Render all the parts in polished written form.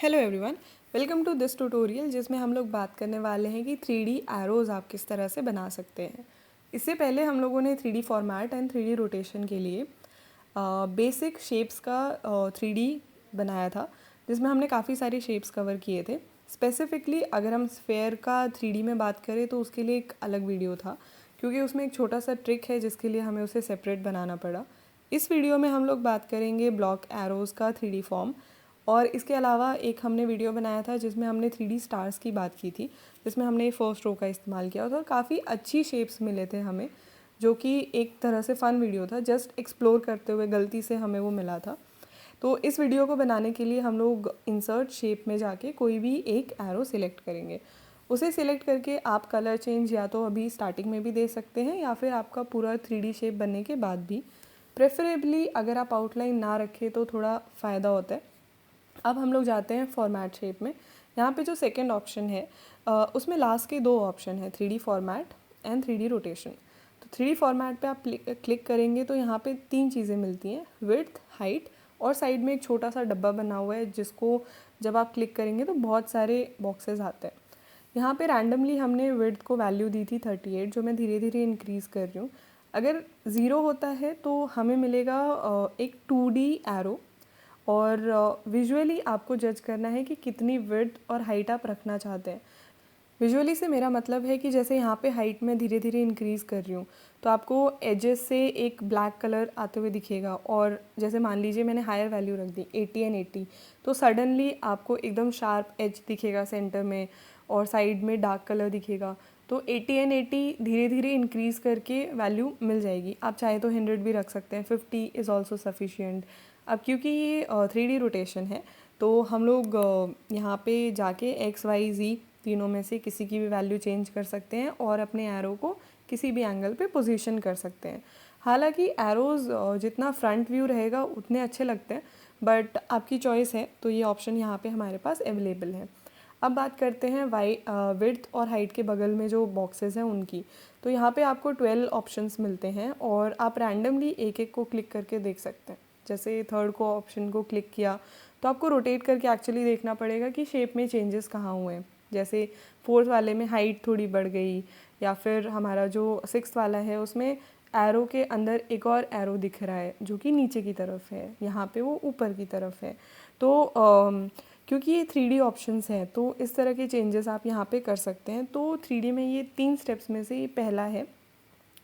Hello everyone, welcome to this tutorial जिसमें हम लोग बात करने वाले हैं कि 3D एरोज़ आप किस तरह से बना सकते हैं। इससे पहले हम लोगों ने 3D format and 3D rotation के लिए बेसिक शेप्स का 3D बनाया था, जिसमें हमने काफ़ी सारे शेप्स कवर किए थे। स्पेसिफिकली अगर हम स्फेयर का 3D में बात करें तो उसके लिए एक अलग वीडियो था, क्योंकि उसमें एक छोटा सा ट्रिक है जिसके लिए हमें उसे सेपरेट बनाना पड़ा। इस वीडियो में हम लोग बात करेंगे ब्लॉक एरोज़ का 3D फॉर्म, और इसके अलावा एक हमने वीडियो बनाया था जिसमें हमने 3D स्टार्स की बात की थी, जिसमें हमने फर्स्ट रो का इस्तेमाल किया था और काफ़ी अच्छी शेप्स मिले थे हमें, जो कि एक तरह से फ़न वीडियो था। जस्ट एक्सप्लोर करते हुए गलती से हमें वो मिला था। तो इस वीडियो को बनाने के लिए हम लोग इंसर्ट शेप में जाके कोई भी एक एरो सिलेक्ट करेंगे। उसे सिलेक्ट करके आप कलर चेंज या तो अभी स्टार्टिंग में भी दे सकते हैं या फिर आपका पूरा 3D शेप बनने के बाद भी। प्रेफरेबली अगर आप आउटलाइन ना रखें तो थोड़ा फ़ायदा होता है। अब हम लोग जाते हैं फॉर्मेट शेप में। यहाँ पे जो सेकंड ऑप्शन है उसमें लास्ट के दो ऑप्शन है, 3D format and 3D rotation. तो 3D फॉर्मेट पे आप क्लिक करेंगे तो यहाँ पे तीन चीज़ें मिलती हैं, विड्थ, हाइट और साइड में एक छोटा सा डब्बा बना हुआ है जिसको जब आप क्लिक करेंगे तो बहुत सारे बॉक्सेस आते हैं। यहाँ पे रैंडमली हमने विड्थ को वैल्यू दी थी 38, जो मैं धीरे धीरे इंक्रीज़ कर रही हूँ। अगर ज़ीरो होता है तो हमें मिलेगा एक 2D एरो, और विजुअली आपको जज करना है कि कितनी विड्थ और हाइट आप रखना चाहते हैं। विजुअली से मेरा मतलब है कि जैसे यहाँ पे हाइट में धीरे धीरे इंक्रीज़ कर रही हूँ तो आपको एजेस से एक ब्लैक कलर आते हुए दिखेगा, और जैसे मान लीजिए मैंने हायर वैल्यू रख दी 80 एंड 80, तो सडनली आपको एकदम शार्प एज दिखेगा सेंटर में और साइड में डार्क कलर दिखेगा। तो 80 एंड 80 धीरे धीरे इंक्रीज़ करके वैल्यू मिल जाएगी। आप चाहे तो 100 भी रख सकते हैं, 50 इज़ ऑल्सो सफिशियंट। अब क्योंकि ये 3D रोटेशन है तो हम लोग यहाँ पे जाके एक्स वाई जी तीनों में से किसी की भी वैल्यू चेंज कर सकते हैं और अपने एरो को किसी भी एंगल पे पोजीशन कर सकते हैं। हालांकि एरोज़ जितना फ्रंट व्यू रहेगा उतने अच्छे लगते हैं, बट आपकी चॉइस है, तो ये ऑप्शन यहाँ पे हमारे पास अवेलेबल है। अब बात करते हैं विड्थ और हाइट के बगल में जो बॉक्सेस हैं उनकी। तो यहाँ पे आपको 12 ऑप्शंस मिलते हैं और आप रैंडमली एक एक को क्लिक करके देख सकते हैं। जैसे थर्ड को ऑप्शन को क्लिक किया तो आपको रोटेट करके एक्चुअली देखना पड़ेगा कि शेप में चेंजेस कहाँ हुए हैं। जैसे फोर्थ वाले में हाइट थोड़ी बढ़ गई, या फिर हमारा जो सिक्स्थ वाला है उसमें एरो के अंदर एक और एरो दिख रहा है जो कि नीचे की तरफ है, यहाँ पे वो ऊपर की तरफ है। तो क्योंकि ये 3D ऑप्शंस हैं तो इस तरह के चेंजेस आप यहाँ पे कर सकते हैं। तो 3D में ये 3 स्टेप्स में से ये पहला है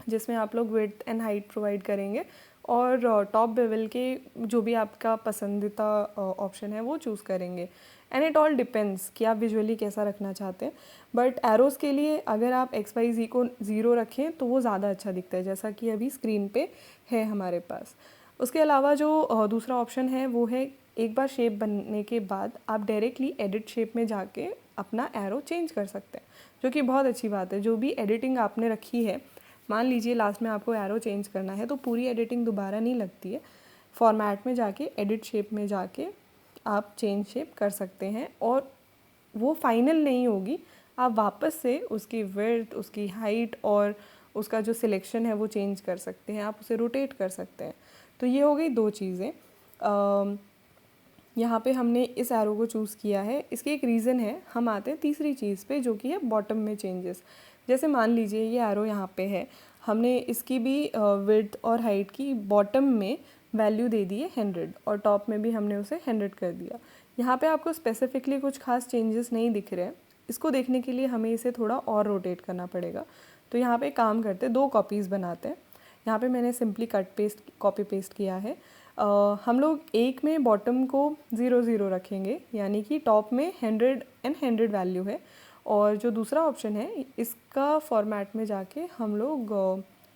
जिसमें आप लोग विड्थ एंड हाइट प्रोवाइड करेंगे और टॉप बेवल के जो भी आपका पसंदीदा ऑप्शन है वो चूज़ करेंगे। एंड इट ऑल डिपेंड्स कि आप विजुअली कैसा रखना चाहते हैं। बट एरोज़ के लिए अगर आप एक्स वाई जी को ज़ीरो रखें तो वो ज़्यादा अच्छा दिखता है, जैसा कि अभी स्क्रीन पे है हमारे पास। उसके अलावा जो दूसरा ऑप्शन है वो है, एक बार शेप बनने के बाद आप डायरेक्टली एडिट शेप में जाके अपना एरो चेंज कर सकते हैं, जो कि बहुत अच्छी बात है। जो भी एडिटिंग आपने रखी है, मान लीजिए लास्ट में आपको एरो चेंज करना है तो पूरी एडिटिंग दोबारा नहीं लगती है। फॉर्मेट में जाके एडिट शेप में जाके आप चेंज शेप कर सकते हैं और वो फाइनल नहीं होगी। आप वापस से उसकी विड्थ, उसकी हाइट और उसका जो सिलेक्शन है वो चेंज कर सकते हैं, आप उसे रोटेट कर सकते हैं। तो ये हो गई दो चीज़ें। यहाँ पे हमने इस एरो को चूज़ किया है, इसकी एक रीज़न है। हम आते हैं तीसरी चीज़ पे जो कि है बॉटम में चेंजेस। जैसे मान लीजिए ये एरो यहाँ पे है, हमने इसकी भी विड्थ और हाइट की बॉटम में वैल्यू दे दी है 100 और टॉप में भी हमने उसे 100 कर दिया। यहाँ पे आपको स्पेसिफिकली कुछ खास चेंजेस नहीं दिख रहे हैं। इसको देखने के लिए हमें इसे थोड़ा और रोटेट करना पड़ेगा। तो यहाँ पे काम करते हैं, दो कॉपीज़ बनाते हैं। यहाँ पे मैंने सिंपली कॉपी पेस्ट किया है। हम लोग एक में बॉटम को 0 0 रखेंगे, यानी कि टॉप में 100 एंड 100 वैल्यू है, और जो दूसरा ऑप्शन है इसका फॉर्मेट में जाके हम लोग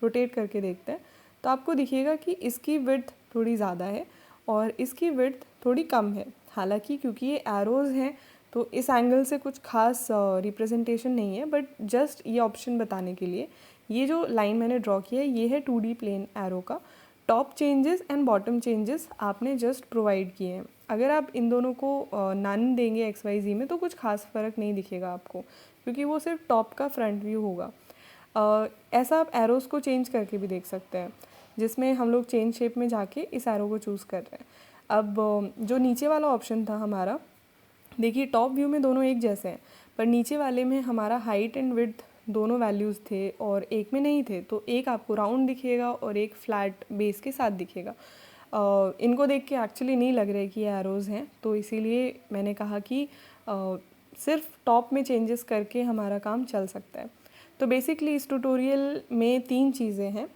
रोटेट करके देखते हैं तो आपको दिखेगा कि इसकी विड्थ थोड़ी ज़्यादा है और इसकी विड्थ थोड़ी कम है। हालांकि क्योंकि ये एरोज़ हैं तो इस एंगल से कुछ खास रिप्रेजेंटेशन नहीं है, बट जस्ट ये ऑप्शन बताने के लिए ये जो लाइन मैंने ड्रॉ किया है ये है 2D प्लेन एरो का। Top changes and bottom changes आपने जस्ट प्रोवाइड किए हैं। अगर आप इन दोनों को नन देंगे एक्स वाई जी में तो कुछ खास फ़र्क नहीं दिखेगा आपको, क्योंकि वो सिर्फ टॉप का फ्रंट व्यू होगा। ऐसा आप एरोज़ को चेंज करके भी देख सकते हैं, जिसमें हम लोग चेंज शेप में जाके इस एरो को चूज़ कर रहे हैं। अब जो नीचे वाला ऑप्शन था हमारा, देखिए टॉप व्यू में दोनों एक जैसे हैं, पर नीचे वाले में हमारा हाइट एंड विड्थ दोनों वैल्यूज़ थे और एक में नहीं थे, तो एक आपको राउंड दिखेगा और एक फ्लैट बेस के साथ दिखेगा। इनको देख के एक्चुअली नहीं लग रहा है कि ये एरोज़ हैं, तो इसीलिए मैंने कहा कि सिर्फ टॉप में चेंजेस करके हमारा काम चल सकता है। तो बेसिकली इस ट्यूटोरियल में 3 चीज़ें हैं,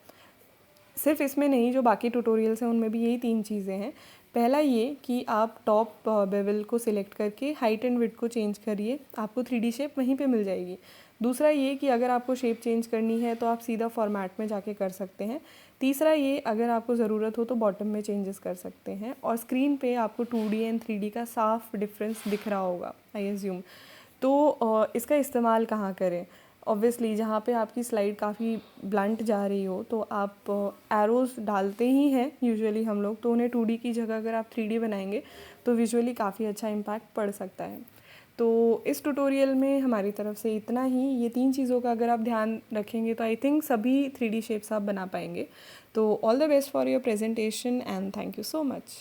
सिर्फ इसमें नहीं, जो बाकी ट्यूटोरियल्स हैं उनमें भी यही 3 चीज़ें हैं। पहला ये कि आप टॉप बेवल को सिलेक्ट करके हाइट एंड विड्थ को चेंज करिए, आपको 3D शेप वहीं पे मिल जाएगी। दूसरा ये कि अगर आपको शेप चेंज करनी है तो आप सीधा फॉर्मेट में जाके कर सकते हैं। तीसरा ये, अगर आपको ज़रूरत हो तो बॉटम में चेंजेस कर सकते हैं, और स्क्रीन पे आपको 2D एंड 3D का साफ डिफरेंस दिख रहा होगा आई एज्यूम। तो इसका इस्तेमाल कहाँ करें? ऑब्वियसली जहाँ पे आपकी स्लाइड काफ़ी ब्लंट जा रही हो तो आप एरोज़ डालते ही हैं यूजुअली हम लोग, तो उन्हें 2D की जगह अगर आप 3D बनाएंगे तो विजुअली काफ़ी अच्छा इम्पैक्ट पड़ सकता है। तो इस ट्यूटोरियल में हमारी तरफ से इतना ही। ये 3 चीज़ों का अगर आप ध्यान रखेंगे तो आई थिंक सभी 3D शेप्स आप बना पाएंगे। तो all the best for your presentation and thank you so much.